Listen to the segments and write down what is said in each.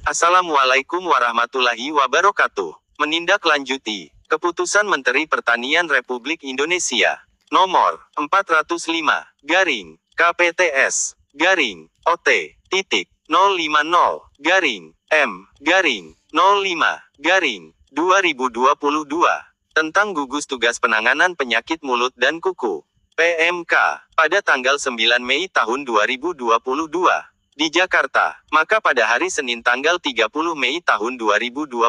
Assalamualaikum warahmatullahi wabarakatuh. Menindaklanjuti Keputusan Menteri Pertanian Republik Indonesia Nomor 405 garing KPTS garing OT titik 050 garing M garing 05 garing 2022 tentang gugus tugas penanganan penyakit mulut dan kuku PMK pada tanggal 9 Mei tahun 2022 di Jakarta. Maka pada hari Senin tanggal 30 Mei tahun 2022,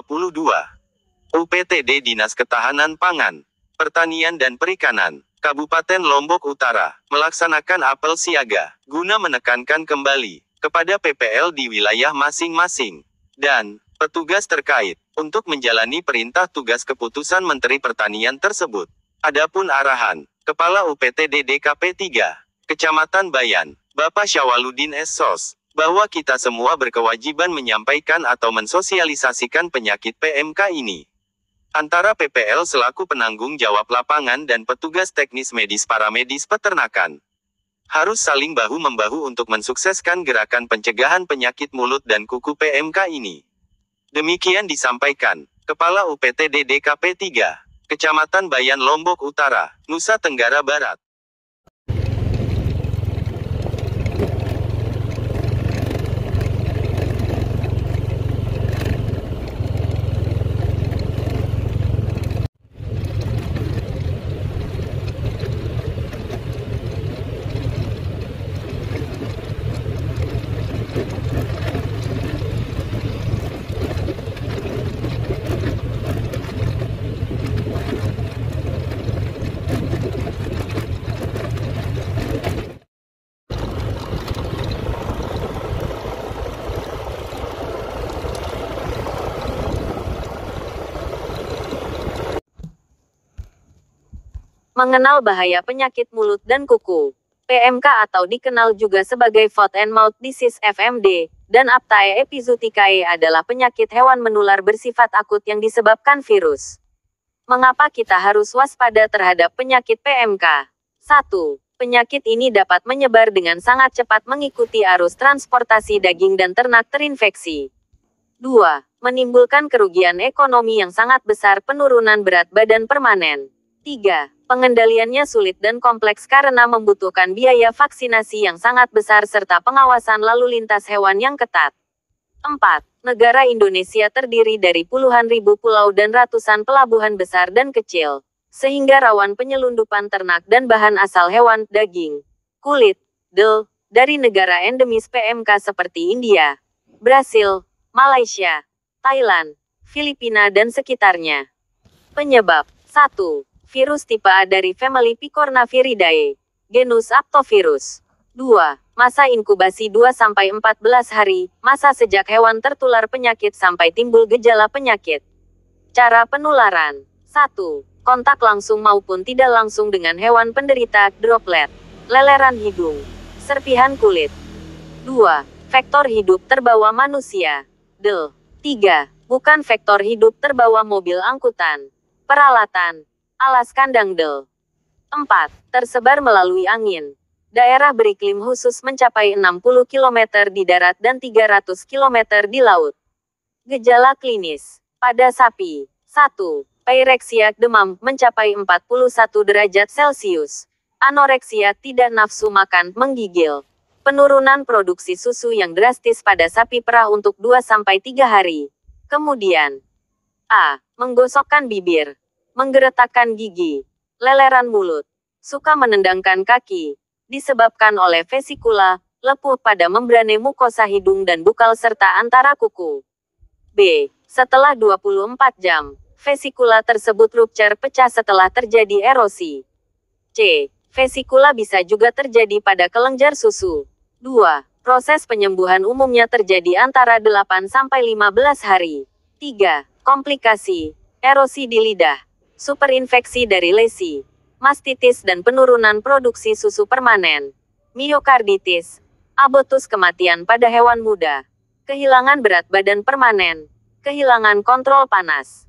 UPTD Dinas Ketahanan Pangan, Pertanian dan Perikanan, Kabupaten Lombok Utara, melaksanakan apel siaga, guna menekankan kembali, kepada PPL di wilayah masing-masing, dan petugas terkait, untuk menjalani perintah tugas keputusan Menteri Pertanian tersebut. Adapun arahan, Kepala UPTD DKP 3, Kecamatan Bayan, Bapak Syawaludin S.Sos, bahwa kita semua berkewajiban menyampaikan atau mensosialisasikan penyakit PMK ini. Antara PPL selaku penanggung jawab lapangan dan petugas teknis medis paramedis peternakan. Harus saling bahu-membahu untuk mensukseskan gerakan pencegahan penyakit mulut dan kuku PMK ini. Demikian disampaikan, Kepala UPTD DKP 3, Kecamatan Bayan Lombok Utara, Nusa Tenggara Barat. Mengenal bahaya penyakit mulut dan kuku, PMK atau dikenal juga sebagai Foot and Mouth Disease (FMD), dan Aptae epizooticae adalah penyakit hewan menular bersifat akut yang disebabkan virus. Mengapa kita harus waspada terhadap penyakit PMK? 1. Penyakit ini dapat menyebar dengan sangat cepat mengikuti arus transportasi daging dan ternak terinfeksi. 2. Menimbulkan kerugian ekonomi yang sangat besar, penurunan berat badan permanen. 3. Pengendaliannya sulit dan kompleks karena membutuhkan biaya vaksinasi yang sangat besar serta pengawasan lalu lintas hewan yang ketat. 4. Negara Indonesia terdiri dari puluhan ribu pulau dan ratusan pelabuhan besar dan kecil, sehingga rawan penyelundupan ternak dan bahan asal hewan, daging, kulit, dari negara endemis PMK seperti India, Brasil, Malaysia, Thailand, Filipina dan sekitarnya. Penyebab 1. Virus tipe A dari famili Picornaviridae, genus Aptovirus. 2. Masa inkubasi 2-14 hari, masa sejak hewan tertular penyakit sampai timbul gejala penyakit. Cara penularan. 1. Kontak langsung maupun tidak langsung dengan hewan penderita, droplet, leleran hidung, serpihan kulit. 2. Vektor hidup terbawa manusia. 3. Bukan vektor hidup terbawa mobil angkutan, peralatan, alas kandang. 4. Tersebar melalui angin. Daerah beriklim khusus mencapai 60 km di darat dan 300 km di laut. Gejala klinis. Pada sapi. 1. Peireksia, demam, mencapai 41 derajat Celcius. Anoreksia, tidak nafsu makan, menggigil. Penurunan produksi susu yang drastis pada sapi perah untuk 2-3 hari. Kemudian, A. Menggosokkan bibir, menggeretakkan gigi, leleran mulut, suka menendangkan kaki, disebabkan oleh vesikula, lepuh pada membrane mukosa hidung dan bukal serta antara kuku. B. Setelah 24 jam, vesikula tersebut rupture, pecah setelah terjadi erosi. C. Vesikula bisa juga terjadi pada kelenjar susu. 2. Proses penyembuhan umumnya terjadi antara 8-15 hari. 3. Komplikasi, erosi di lidah, superinfeksi dari lesi, mastitis dan penurunan produksi susu permanen, miokarditis, abortus, kematian pada hewan muda, kehilangan berat badan permanen, kehilangan kontrol panas.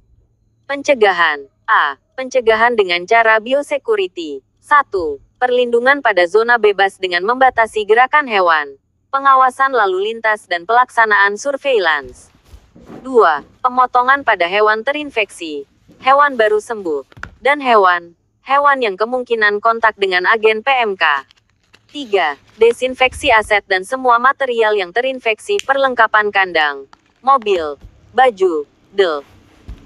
Pencegahan. A. Pencegahan dengan cara biosecurity. 1. Perlindungan pada zona bebas dengan membatasi gerakan hewan, pengawasan lalu lintas dan pelaksanaan surveillance. 2. Pemotongan pada hewan terinfeksi, hewan baru sembuh, dan hewan yang kemungkinan kontak dengan agen PMK. 3. Desinfeksi aset dan semua material yang terinfeksi, perlengkapan kandang, mobil, baju, del.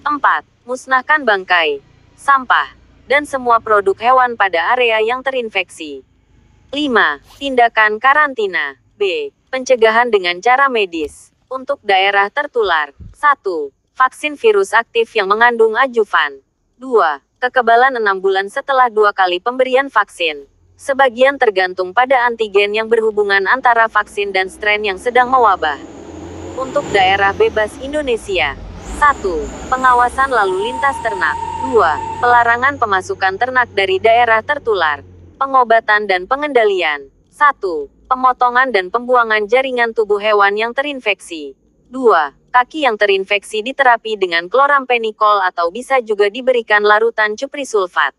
4. Musnahkan bangkai, sampah, dan semua produk hewan pada area yang terinfeksi. 5. Tindakan karantina. B. Pencegahan dengan cara medis. Untuk daerah tertular. 1. Vaksin virus aktif yang mengandung ajuvan. 2. Kekebalan 6 bulan setelah 2 kali pemberian vaksin. Sebagian tergantung pada antigen yang berhubungan antara vaksin dan strain yang sedang mewabah. Untuk daerah bebas Indonesia. 1. Pengawasan lalu lintas ternak. 2. Pelarangan pemasukan ternak dari daerah tertular. Pengobatan dan pengendalian. 1. Pemotongan dan pembuangan jaringan tubuh hewan yang terinfeksi. 2. Kaki yang terinfeksi diterapi dengan klorampenikol atau bisa juga diberikan larutan cuprisulfat.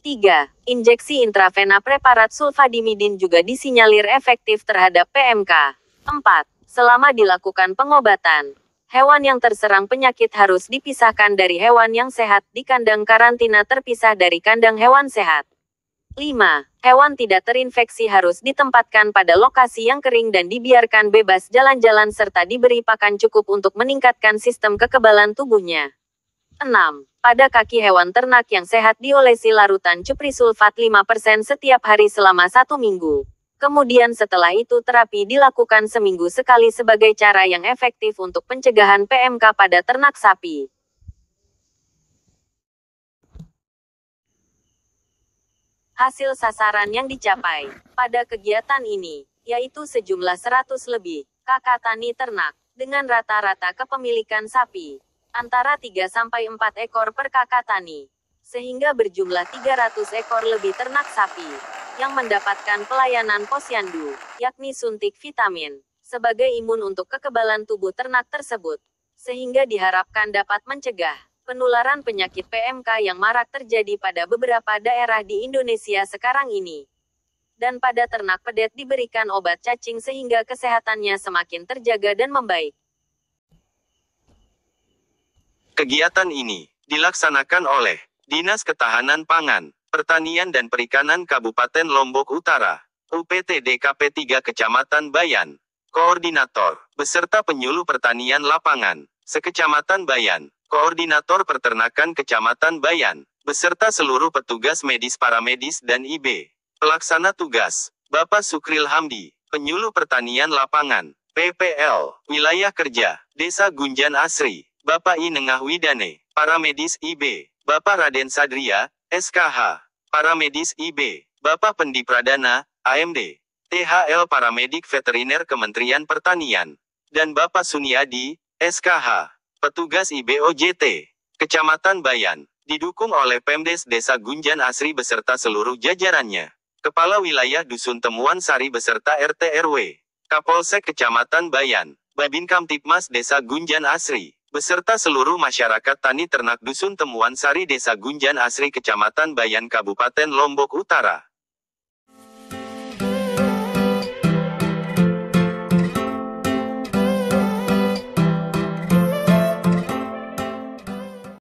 3. Injeksi intravena preparat sulfadimidin juga disinyalir efektif terhadap PMK. 4. Selama dilakukan pengobatan, hewan yang terserang penyakit harus dipisahkan dari hewan yang sehat di kandang karantina terpisah dari kandang hewan sehat. 5. Hewan tidak terinfeksi harus ditempatkan pada lokasi yang kering dan dibiarkan bebas jalan-jalan serta diberi pakan cukup untuk meningkatkan sistem kekebalan tubuhnya. 6. Pada kaki hewan ternak yang sehat diolesi larutan cuprisulfat 5% setiap hari selama 1 minggu. Kemudian setelah itu terapi dilakukan seminggu sekali sebagai cara yang efektif untuk pencegahan PMK pada ternak sapi. Hasil sasaran yang dicapai pada kegiatan ini, yaitu sejumlah 100 lebih kakak tani ternak, dengan rata-rata kepemilikan sapi antara 3-4 ekor per kakak tani, sehingga berjumlah 300 ekor lebih ternak sapi yang mendapatkan pelayanan posyandu, yakni suntik vitamin, sebagai imun untuk kekebalan tubuh ternak tersebut, sehingga diharapkan dapat mencegah penularan penyakit PMK yang marak terjadi pada beberapa daerah di Indonesia sekarang ini. Dan pada ternak pedet diberikan obat cacing sehingga kesehatannya semakin terjaga dan membaik. Kegiatan ini dilaksanakan oleh Dinas Ketahanan Pangan, Pertanian dan Perikanan Kabupaten Lombok Utara, UPTD KP 3 Kecamatan Bayan, Koordinator, beserta penyuluh pertanian lapangan, Sekecamatan Bayan, Koordinator Peternakan Kecamatan Bayan, beserta seluruh petugas medis paramedis dan IB. Pelaksana tugas, Bapak Sukril Hamdi, Penyuluh Pertanian Lapangan, PPL, Wilayah Kerja, Desa Gunjan Asri, Bapak I Nengah Widane, Paramedis IB, Bapak Raden Sadria, SKH, Paramedis IB, Bapak Pendi Pradana, AMD, THL Paramedik Veteriner Kementerian Pertanian, dan Bapak Suniadi, SKH, Petugas IBOJT, Kecamatan Bayan, didukung oleh Pemdes Desa Gunjan Asri beserta seluruh jajarannya, Kepala Wilayah Dusun Temuan Sari beserta RT RW, Kapolsek Kecamatan Bayan, Babin Kamtipmas Desa Gunjan Asri, beserta seluruh masyarakat tani ternak Dusun Temuan Sari Desa Gunjan Asri Kecamatan Bayan Kabupaten Lombok Utara.